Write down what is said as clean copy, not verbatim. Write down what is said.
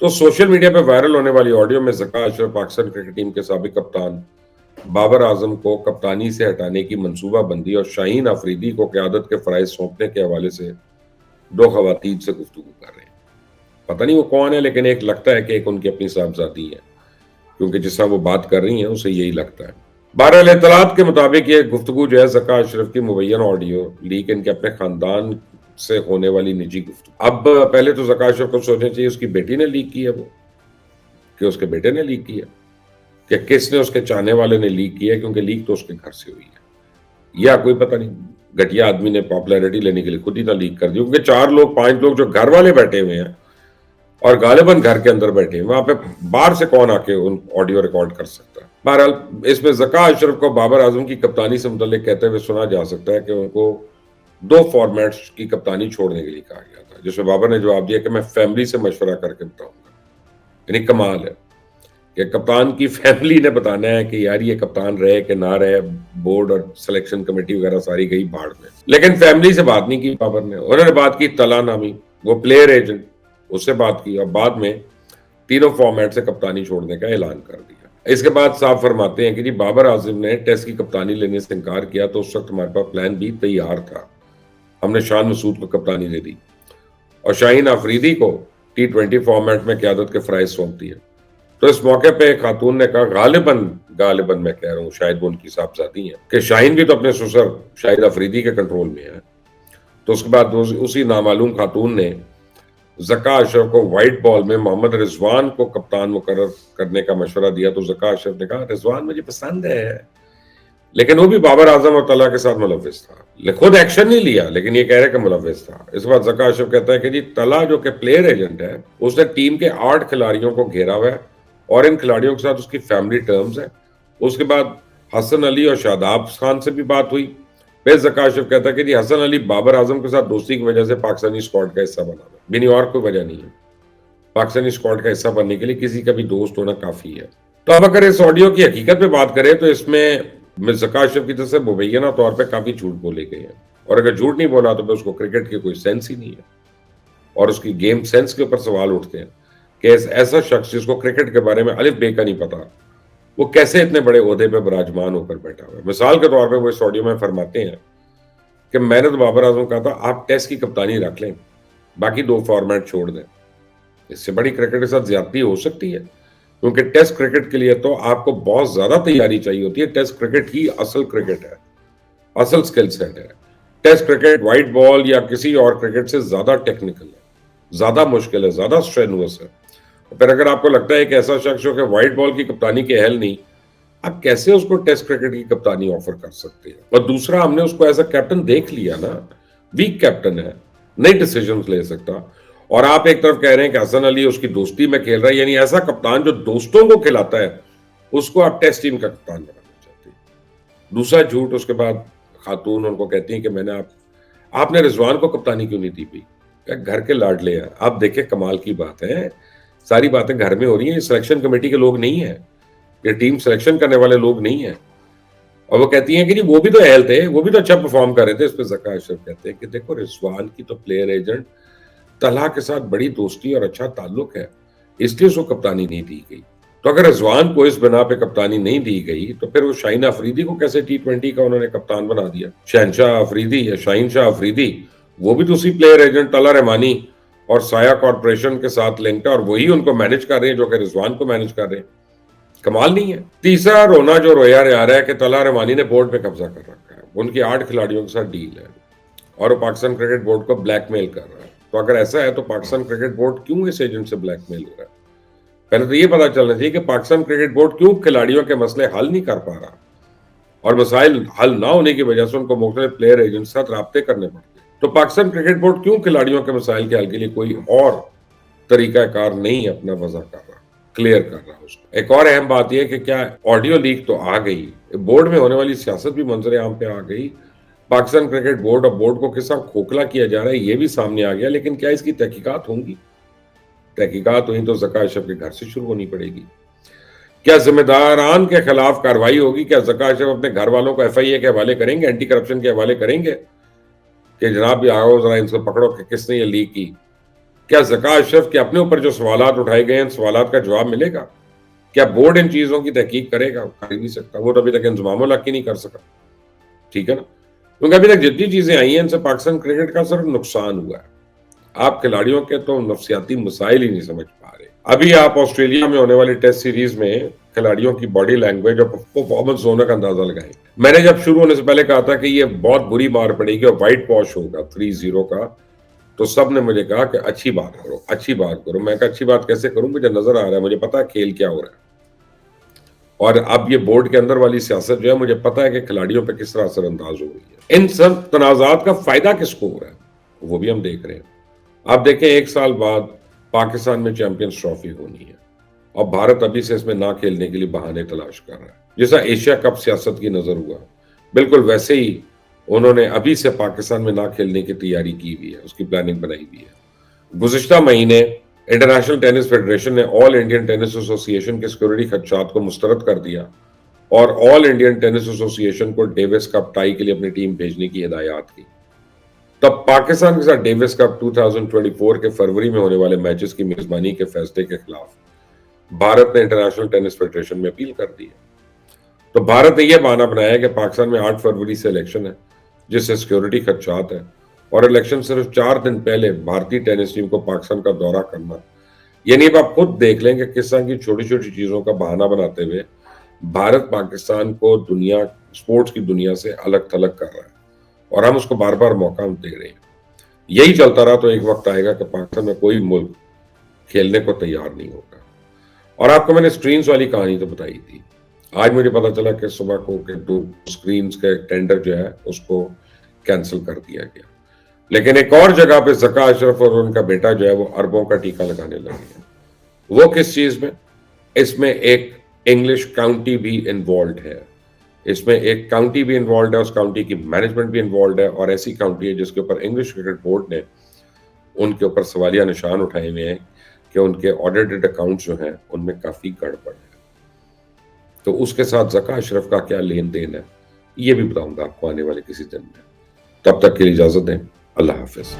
تو social media پہ viral ہونے والی آڈیو میں زکا اشرف پاکستان کرکٹ ٹیم کے سابق کپتان بابر اعظم کو کپتانی سے ہٹانے کی منصوبہ بندی اور شاہین آفریدی کو قیادت کے فرائض سونپنے کے حوالے سے دو خواتین سے گفتگو کر رہے ہیں. پتہ نہیں وہ کون ہے، لیکن ایک لگتا ہے کہ ایک ان کی اپنی صاحبزادی ہے، کیونکہ جس طرح وہ بات کر رہی ہیں اسے یہی لگتا ہے. بہرحال اطلاعات کے مطابق یہ گفتگو جو ہے زکا اشرف کی مبینہ آڈیو لیک ان کے اپنے خاندان سے ہونے والی نجی گفتگو. اب پہلے تو زکا اشرف کو سوچنا چاہیے اس کی بیٹی نے لیک کی ہے، وہ کہ اس کے بیٹے نے لیک کیا، کہ کس نے اس کے چاہنے والے نے لیک کیا، کیونکہ لیک تو اس کے گھر سے ہوئی ہے، یا کوئی پتہ نہیں گھٹیا آدمی نے پاپولیرٹی لینے کے لیے خود ہی نہ لیک کر دی، کیونکہ 4 لوگ 5 لوگ جو گھر والے بیٹھے ہوئے ہیں اور غالباً گھر کے اندر بیٹھے ہیں، وہاں پہ باہر سے کون آ کے ان آڈیو ریکارڈ کر سکتا ہے. بہرحال اس میں زکا اشرف کو بابر اعظم کی کپتانی سے متعلق کہتے ہوئے سنا جا سکتا ہے کہ ان کو 2 فارمیٹس کی کپتانی چھوڑنے کے لیے کہا گیا تھا، جس میں بابر نے جواب دیا کہ میں فیملی سے مشورہ کر کے بتاؤں گا. یعنی کمال ہے کہ کپتان کی فیملی نے بتانا ہے کہ یار یہ کپتان رہے کہ نہ رہے، بورڈ اور سلیکشن کمیٹی وغیرہ ساری گئی بھاڑ میں. لیکن فیملی سے بات نہیں کی بابر نے. انہوں نے بات کی طلحہ نامی وہ پلیئر ایجنٹ، اس سے بات کی اور بعد میں تینوں فارمیٹ سے کپتانی چھوڑنے کا اعلان کر دیا. اس کے بعد صاحب فرماتے ہیں کہ جی بابر اعظم نے ٹیسٹ کی کپتانی لینے سے انکار کیا تو اس وقت ہمارے پاس پلان بھی تیار تھا، ہم نے شان مسعود کو کپتانی دے دی اور شاہین آفریدی کو T20 فارمیٹ میں قیادت کے فرائض سونپ دیے. تو اس موقع پہ ایک خاتون نے کہا غالباً میں کہہ رہا ہوں، شاید وہ ان کی صاحبزادی ہیں، کہ شاہین بھی تو اپنے سسر شاہد آفریدی کے کنٹرول میں ہے. تو اس کے بعد اسی نامعلوم خاتون نے زکا اشرف کو وائٹ بال میں محمد رضوان کو کپتان مقرر کرنے کا مشورہ دیا. تو زکا اشرف نے کہا رضوان مجھے پسند ہے، لیکن وہ بھی بابر اعظم اور طلحہ کے ساتھ ملوث تھا. خود ایکشن نہیں لیا لیکن یہ کہہ رہے کہ ملوث تھا. اس کے بعد زکا اشرف کہتا ہے کہ جی طلحہ جو کہ پلیئر ایجنٹ ہے، اس نے ٹیم کے 8 کھلاڑیوں کو گھیرا ہوا ہے اور ان کھلاڑیوں کے ساتھ اس کی فیملی ٹرمز ہیں. اس کے بعد حسن علی اور شاداب خان سے بھی بات ہوئی. پھر زکا اشرف کہتا ہے کہ جی حسن علی بابر اعظم کے ساتھ دوستی کی وجہ سے پاکستانی اسکواڈ کا حصہ بنا ہے، بھی اور کوئی وجہ نہیں ہے. پاکستانی اسکواڈ کا حصہ بننے کے لیے کسی کا بھی دوست ہونا کافی ہے. تو اب اگر اس آڈیو کی حقیقت پہ بات کریں تو اس میں زکا اشرف کی طرف سے مبینہ طور پہ کافی جھوٹ بولے گئے ہیں، اور اگر جھوٹ نہیں بولا تو پھر اس کو کرکٹ کی کوئی سینس ہی نہیں ہے، اور اس کی گیم سینس کے اوپر سوال اٹھتے ہیں کہ ایسا شخص جس کو کرکٹ کے بارے میں الف بے کا نہیں پتا، وہ کیسے اتنے بڑے عہدے پہ براجمان ہو کر بیٹھا ہوا ہے. مثال کے طور پہ وہ اس آڈیو میں فرماتے ہیں کہ میں نے تو بابر اعظم کہا تھا آپ ٹیسٹ کی کپتانی رکھ لیں، باقی 2 فارمیٹ چھوڑ دیں. اس سے بڑی کرکٹ کے ساتھ زیادتی ہو سکتی ہے؟ کیونکہ ٹیسٹ کرکٹ کے لیے تو آپ کو بہت زیادہ تیاری چاہیے ہوتی ہے. ٹیسٹ کرکٹ ہی اصل کرکٹ ہے، اصل سکل سیٹ ہے. ٹیسٹ کرکٹ وائٹ بال یا کسی اور کرکٹ سے زیادہ ٹیکنیکل ہے، زیادہ مشکل ہے، زیادہ اسٹرینوس ہے. پھر اگر آپ کو لگتا ہے کہ ایسا شخص جو کہ وائٹ بال کی کپتانی کے اہل نہیں، آپ کیسے اس کو ٹیسٹ کرکٹ کی کپتانی آفر کر سکتے ہیں؟ اور دوسرا، ہم نے اس کو ایسا کیپٹن دیکھ لیا نا، ویک کیپٹن ہے، نئی ڈیسیژنز لے سکتا. اور آپ ایک طرف کہہ رہے ہیں کہ حسن علی اس کی دوستی میں کھیل رہا ہے، یعنی ایسا کپتان جو دوستوں کو کھلاتا ہے اس کو آپ ٹیسٹ ٹیم کا کپتان بنانا چاہتے ہیں. دوسرا جھوٹ، اس کے بعد خاتون ان کو کہتی ہیں کہ میں نے آپ نے رضوان کو کپتانی کیوں نہیں دی بھی؟ گھر کے لاڈلے ہیں. آپ دیکھیں کمال کی بات ہے، ساری باتیں گھر میں ہو رہی ہیں. یہ سلیکشن کمیٹی کے لوگ نہیں ہیں، یہ ٹیم سلیکشن کرنے والے لوگ نہیں ہیں. اور وہ کہتی ہیں کہ جی وہ بھی تو اہل تھے، وہ بھی تو اچھا پرفارم کر رہے تھے. اس پہ زکا اشرف کہتے ہیں کہ دیکھو رضوان کی تو پلیئر ایجنٹ طلحہ کے ساتھ بڑی دوستی اور اچھا تعلق ہے، اس لیے اس کو کپتانی نہیں دی گئی. تو اگر رضوان کو اس بنا پہ کپتانی نہیں دی گئی تو پھر وہ شاہین آفریدی کو کیسے T20 کا انہوں نے کپتان بنا دیا؟ شہنشاہ آفریدی یا شاہین شاہ آفریدی وہ بھی تو اسی پلیئر ایجنٹ طلحہ رحمانی اور سایہ کارپوریشن کے ساتھ لنکڈ ہے، اور وہی ان کو مینج کر رہے ہیں جو کہ رضوان کو مینج کر رہے ہیں. کمال نہیں ہے؟ تیسرا رونا جو رویا آ رہا ہے کہ طلحہ رحمانی نے بورڈ پہ قبضہ کر رکھا ہے، ان کی 8 کھلاڑیوں کے ساتھ ڈیل ہے اور وہ پاکستان کرکٹ بورڈ کو بلیک میل کر رہا ہے. تو اگر ایسا ہے تو پاکستان کرکٹ بورڈ کیوں اس ایجنٹ سے بلیک میل ہو رہا ہے؟ پہلے تو یہ پتا چلنا چاہیے کہ پاکستان کرکٹ بورڈ کیوں کھلاڑیوں کے مسئلے حل نہیں کر پا رہا، اور مسائل حل نہ ہونے کی وجہ سے ان کو مختلف پلیئر ایجنٹ سے رابطے کرنے پڑتے ہیں. تو پاکستان کرکٹ بورڈ کیوں کھلاڑیوں کے مسائل کے حل کے لیے کوئی اور طریقہ کار نہیں اپنا وضع کر رہا، کلیئر کر رہا اس کو؟ ایک اور اہم بات یہ کہ کیا آڈیو لیک تو آ گئی، بورڈ میں ہونے والی سیاست بھی منظر عام پہ آ گئی. پاکستان کرکٹ بورڈ اور بورڈ کو کس طرح کھوکھلا کیا جا رہا ہے یہ بھی سامنے آ گیا. لیکن کیا اس کی تحقیقات ہوں گی؟ تحقیقات ہوئی تو زکا اشرف کے گھر سے شروع ہونی پڑے گی. کیا ذمہ داران کے خلاف کارروائی ہوگی؟ کیا زکا اشرف اپنے گھر والوں کو FIA کے حوالے کریں گے، اینٹی کرپشن کے حوالے کریں گے کہ جناب یہ آؤ ذرا ان سے پکڑو کہ کس نے یہ لیک کی؟ کیا ذکا اشرف کے اپنے اوپر جو سوالات اٹھائے گئے ہیں ان سوالات کا جواب ملے گا؟ کیا بورڈ ان چیزوں کی تحقیق کرے گا؟ کر ہی نہیں سکتا، وہ تو ابھی تک انضمام الحق ہی نہیں کر سکا، ٹھیک ہے نا؟ کیونکہ ابھی تک جتنی چیزیں آئی ہیں ان سے پاکستان کرکٹ کا صرف نقصان ہوا ہے، آپ کھلاڑیوں کے تو نفسیاتی مسائل ہی نہیں سمجھ پا رہے۔ ابھی آپ آسٹریلیا میں ہونے والی ٹیسٹ سیریز میں کھلاڑیوں کی باڈی لینگویج اور پرفارمنس ہونے کا اندازہ لگائیں۔ میں نے جب شروع ہونے سے پہلے کہا تھا کہ یہ بہت بری مار پڑے گی اور وائٹ واش ہوگا 3-0 کا، تو سب نے مجھے کہا کہ اچھی بات کرو، اچھی بات کرو۔ میں کہا اچھی بات کیسے کروں؟ مجھے نظر آ رہا ہے، مجھے پتا ہے کھیل کیا ہو رہا ہے، اور اب یہ بورڈ کے اندر والی سیاست جو ہے مجھے پتا ہے کہ کھلاڑیوں پہ کس طرح اثر انداز ہو رہی ہے۔ ان سب تنازعات کا فائدہ کس کو ہو رہا ہے وہ بھی ہم دیکھ رہے ہیں۔ آپ دیکھیں 1 سال بعد پاکستان میں چیمپئنز ٹرافی ہونی ہے اور بھارت ابھی سے اس میں نہ کھیلنے کے لیے بہانے تلاش کر رہا ہے۔ جیسا ایشیا کپ سیاست کی نظر ہوا بالکل ویسے ہی انہوں نے ابھی سے پاکستان میں نہ کھیلنے کی تیاری کی ہوئی ہے، اس کی پلاننگ بنائی ہوئی ہے۔ گزشتہ مہینے انٹرنیشنل ٹینس فیڈریشن نے آل انڈین ٹینس ایسوسی ایشن کے سیکورٹی خدشات کو مسترد کر دیا اور آل انڈین ٹینس ایسوسی ایشن کو ڈیوس کپ ٹائی کے لیے اپنی ٹیم بھیجنے کی ہدایات کی۔ تب پاکستان کے ساتھ ڈیوس کپ 2024 کے فروری میں ہونے والے میچز کی میزبانی کے فیصلے کے خلاف بھارت نے انٹرنیشنل ٹینس فیڈریشن میں اپیل کر دی ہے۔ تو بھارت نے یہ بہانہ بنایا ہے کہ پاکستان میں 8 فروری سے الیکشن ہے جس سے سیکورٹی خدشات ہیں، اور الیکشن صرف 4 دن پہلے بھارتی ٹینس ٹیم کو پاکستان کا دورہ کرنا، یعنی اب آپ خود دیکھ لیں کہ کس طرح کی چھوٹی چھوٹی چیزوں کا بہانہ بناتے ہوئے بھارت پاکستان کو دنیا سپورٹس کی دنیا سے الگ تھلگ کر رہا ہے، اور ہم اس کو بار بار موقع دے رہے ہیں۔ یہی چلتا رہا تو ایک وقت آئے گا کہ پاکستان میں کوئی ملک کھیلنے کو تیار نہیں ہوگا۔ اور آپ کو میں نے سکرینز والی کہانی تو بتائی تھی، آج مجھے پتا چلا کہ صبح کو کہ 2 سکرینز کا ٹینڈر جو ہے اس کو کینسل کر دیا گیا، لیکن ایک اور جگہ پہ ذکا اشرف اور ان کا بیٹا جو ہے وہ اربوں کا ٹیکہ لگانے لگے ہیں۔ وہ کس چیز میں؟ اس میں ایک انگلش کاؤنٹی بھی انوالوڈ ہے، اس میں ایک کاؤنٹی بھی انوالوڈ ہے، اس کاؤنٹی کی مینجمنٹ بھی انوالوڈ ہے، اور ایسی کاؤنٹی ہے جس کے اوپر انگلش کرکٹ بورڈ نے ان کے اوپر سوالیہ نشان اٹھائے ہوئے ہیں کہ ان کے آڈیٹڈ اکاؤنٹس جو ہیں ان میں کافی گڑبڑ ہے۔ تو اس کے ساتھ ذکا اشرف کا کیا لین دین ہے یہ بھی بتاؤں گا آپ کو آنے والے کسی دن میں۔ تب تک کے لیے اجازت دیں، اللہ حافظ۔